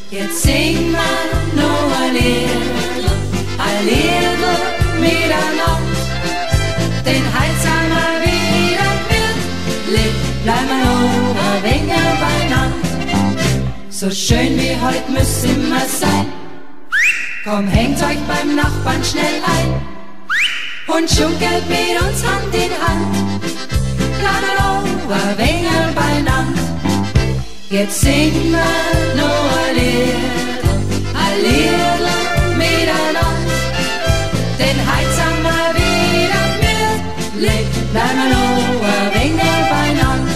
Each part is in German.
Jetzt sing mal noch ein Lied miteinander, den Hals einmal wieder mit, bleiben wir noch ein wenig beieinander. So schön wie heute müsst immer sein, komm, hängt euch beim Nachbarn schnell ein und schunkelt mit uns Hand in Hand, bleiben wir noch ein wenig beieinander. Jetzt singen wir noch ein Lied miteinander, den Hals einmal wieder mit, bleiben wir noch ein wenig beieinander.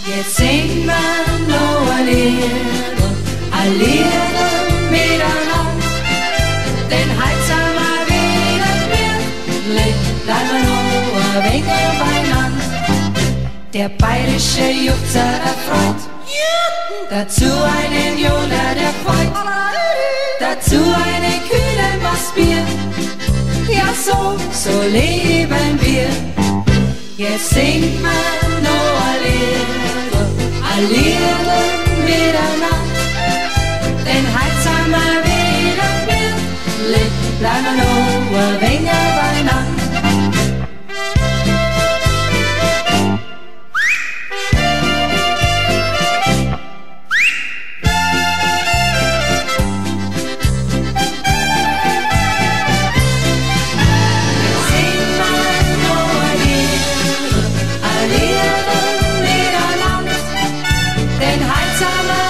Jetzt singen wir noch ein Lied miteinander, den Hals einmal wieder mit, bleiben wir noch ein wenig beieinander. Der bayerische Juchzer erfreut, dazu einen Jola, der freut, dazu eine Kühle Maßbier, ja so leben wir. Jetzt singen wir noch ein Lied miteinander, den Hals einmal wieder mit, bleiben wir noch ein wenig beieinander. Summer